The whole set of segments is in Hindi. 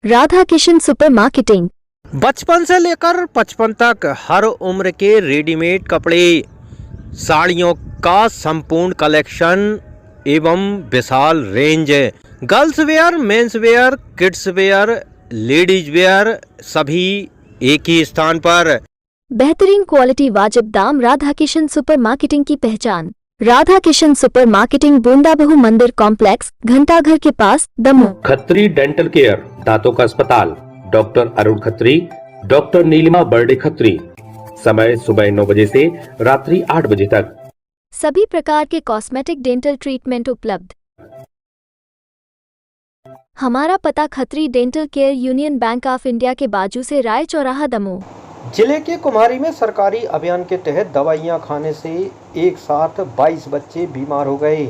Radha Kishan super marketing. बचपन से लेकर 55 तक हर उम्र के रेडीमेड कपड़े, साड़ियों का संपूर्ण कलेक्शन एवं विशाल range. Girls wear, men's wear, kids wear, ladies wear सभी एक ही स्थान पर। बेहतरीन क्वालिटी, वाजिब दाम। राधा किशन सुपर मार्केटिंग की पहचान। राधा किशन सुपर मार्केटिंग, बूंदाबहू मंदिर कॉम्प्लेक्स, घंटाघर के पास, दमोह। खत्री डेंटल केयर, दांतों का अस्पताल, डॉक्टर अरुण खत्री, डॉक्टर नीलिमा बर्डे खत्री। समय सुबह 9 बजे से रात्रि 8 बजे तक। सभी प्रकार के कॉस्मेटिक डेंटल ट्रीटमेंट उपलब्ध। हमारा पता Khatri dental care, union bank of India के बाजू से, राय चौराहा, दमोह। जिले के कुम्हारी में सरकारी अभियान के तहत दवाइयां खाने से एक साथ 22 बच्चे बीमार हो गए।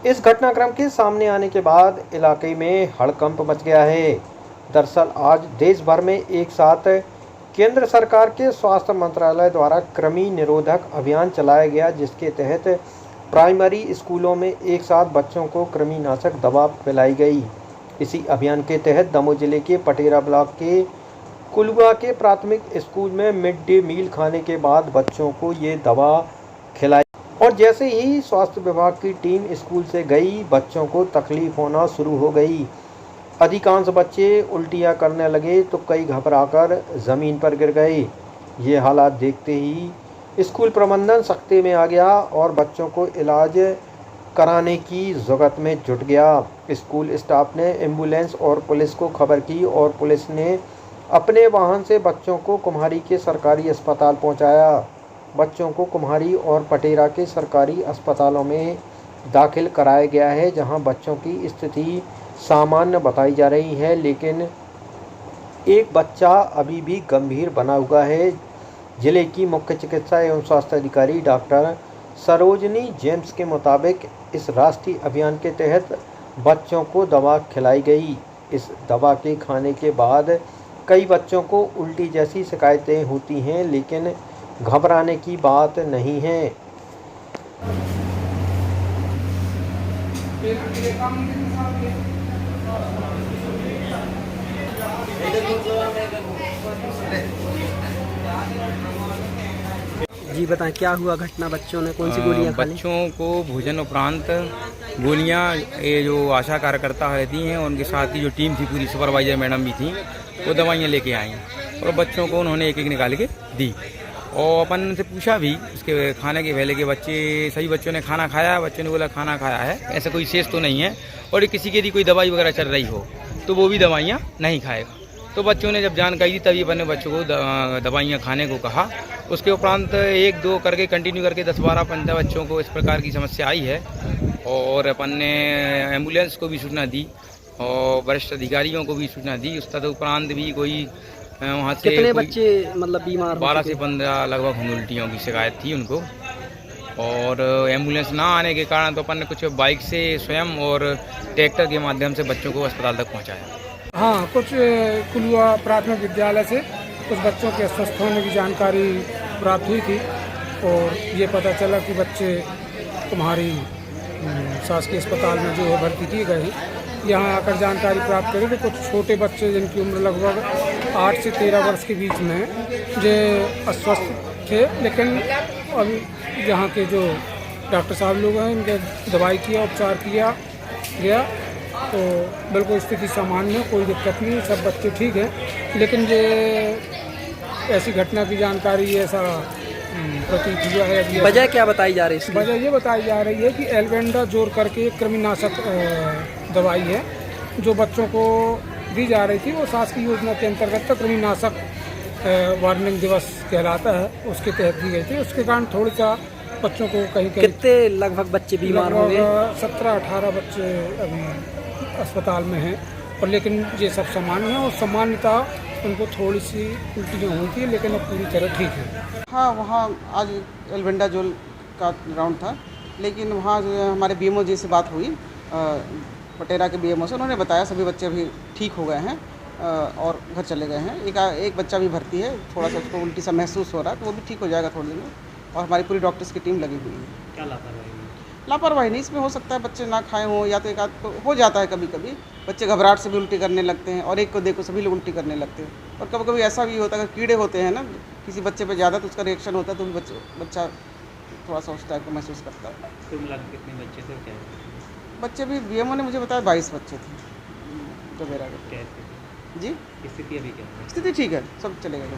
इस घटनाक्रम के सामने आने के बाद इलाके में हड़कंप मच गया है। दरअसल आज देश भर में एक साथ केंद्र सरकार के स्वास्थ्य मंत्रालय द्वारा कृमि निरोधक अभियान चलाया गया, जिसके तहत प्राइमरी स्कूलों में एक साथ बच्चों को कृमिनाशक दवा पिलाई गई। इसी अभियान के तहत दमोह जिले के पटेरा ब्लॉक के कुलुआ के प्राथमिक स्कूल में मिड डे मील खाने के बाद बच्चों को ये दवा खिलाई और जैसे ही स्वास्थ्य विभाग की टीम स्कूल से गई, बच्चों को तकलीफ होना शुरू हो गई। अधिकांश बच्चे उल्टियाँ करने लगे तो कई घबराकर ज़मीन पर गिर गए। ये हालात देखते ही स्कूल प्रबंधन सख्ते में आ गया और बच्चों को इलाज कराने की ज़रूरत में जुट गया। स्कूल स्टाफ ने एम्बुलेंस और पुलिस को खबर की और पुलिस ने अपने वाहन से बच्चों को कुम्हारी के सरकारी अस्पताल पहुंचाया। बच्चों को कुम्हारी और पटेरा के सरकारी अस्पतालों में दाखिल कराया गया है, जहां बच्चों की स्थिति सामान्य बताई जा रही है, लेकिन एक बच्चा अभी भी गंभीर बना हुआ है। जिले की मुख्य चिकित्सा एवं स्वास्थ्य अधिकारी डॉक्टर सरोजनी जेम्स के मुताबिक इस राष्ट्रीय अभियान के तहत बच्चों को दवा खिलाई गई। इस दवा के खाने के बाद कई बच्चों को उल्टी जैसी शिकायतें होती हैं, लेकिन घबराने की बात नहीं है। जी बताएं, क्या हुआ घटना? बच्चों ने कौन सी गोलियां खा ली? बच्चों को भोजन उपरांत गोलियां, ये जो आशा कार्यकर्ता रहती हैं उनके साथ की जो टीम थी, पूरी सुपरवाइजर मैडम भी थी, वो दवाइयाँ लेके आई और बच्चों को उन्होंने एक एक निकाल के दी। और अपन से पूछा भी उसके खाने के पहले के बच्चे, सभी बच्चों ने खाना खाया। बच्चों ने बोला खाना खाया है, ऐसा कोई शेष तो नहीं है, और किसी की यदि कोई दवाई वगैरह चल रही हो तो वो भी दवाइयाँ नहीं खाएगा। तो बच्चों ने जब जानकारी दी तभी अपन ने बच्चों को दवाइयाँ खाने को कहा। उसके उपरांत 1-2 करके कंटिन्यू करके 10-12-15 बच्चों को इस प्रकार की समस्या आई है और अपन ने एम्बुलेंस को भी सूचना दी और वरिष्ठ अधिकारियों को भी सूचना दी। उस तदुपरांत भी कोई वहाँ से कितने बच्चे मतलब बीमार? 12 से 15 लगभग होंगे उल्टियों की शिकायत थी उनको। और एम्बुलेंस ना आने के कारण तो अपन ने कुछ बाइक से स्वयं और ट्रैक्टर के माध्यम से बच्चों को अस्पताल तक पहुँचाया। हाँ, कुछ कुलुआ प्राथमिक विद्यालय से कुछ बच्चों के स्वस्थ होने की जानकारी प्राप्त हुई थी और ये पता चला कि बच्चे तुम्हारी शासकीय अस्पताल में जो है भर्ती किए गए हैं। यहाँ आकर जानकारी प्राप्त करी तो कुछ छोटे बच्चे जिनकी उम्र लगभग 8 से 13 वर्ष के बीच में है, जो अस्वस्थ थे, लेकिन अभी यहाँ के जो डॉक्टर साहब लोग हैं इनके दवाई किया, उपचार किया गया तो बिल्कुल स्थिति सामान्य है, कोई दिक्कत नहीं, सब बच्चे ठीक हैं। लेकिन ये ऐसी घटना की जानकारी ऐसा प्रतीत हुआ है। वजह क्या बताई जा रही है? वजह ये बताई जा रही है कि एल्बेंडाजोल करके एक कृमिनाशक दवाई है जो बच्चों को दी जा रही थी। वो शासकीय योजना के अंतर्गत कृमिनाशक वार्निंग दिवस कहलाता है, उसके तहत दी गई थी। उसके कारण थोड़ा सा बच्चों को कहीं कितने लगभग बच्चे बीमार हो गए? 17-18 बच्चे अभी अस्पताल में हैं और लेकिन ये सब सामान्य है और सामान्यतः उनको थोड़ी सी उल्टियाँ हुई थी, लेकिन अब पूरी तरह ठीक है। हाँ, वहाँ आज एल्बेंडाजोल का राउंड था, लेकिन वहाँ हमारे बीएमओ जी से बात हुई, पटेरा के बीएमओ से। उन्होंने बताया सभी बच्चे अभी ठीक हो गए हैं और घर चले गए हैं। एक बच्चा भी भर्ती है, थोड़ा सा उसको उल्टी सा महसूस हो रहा है, तो वो भी ठीक हो जाएगा थोड़ी देर में। और हमारी पूरी डॉक्टर्स की टीम लगी हुई है। क्या लापरवाही? लापरवाही नहीं इसमें हो सकता है, बच्चे ना खाए हों या तो एक आध तो हो जाता है कभी कभी, बच्चे घबराहट से भी उल्टी करने लगते हैं और एक को देखो सभी लोग उल्टी करने लगते हैं। और कभी कभी ऐसा भी होता है अगर कीड़े होते हैं ना किसी बच्चे पे ज़्यादा तो उसका रिएक्शन होता है तो भी बच्चा थोड़ा सा उस टाइप का महसूस करता है। कुल मिलाकर कितने बच्चे थे क्या बच्चे भी बीएमओ ने मुझे बताया 22 बच्चे थे जो मेरा क्या स्थिति जी स्थिति अभी क्या है? स्थिति ठीक है, सब चलेगा।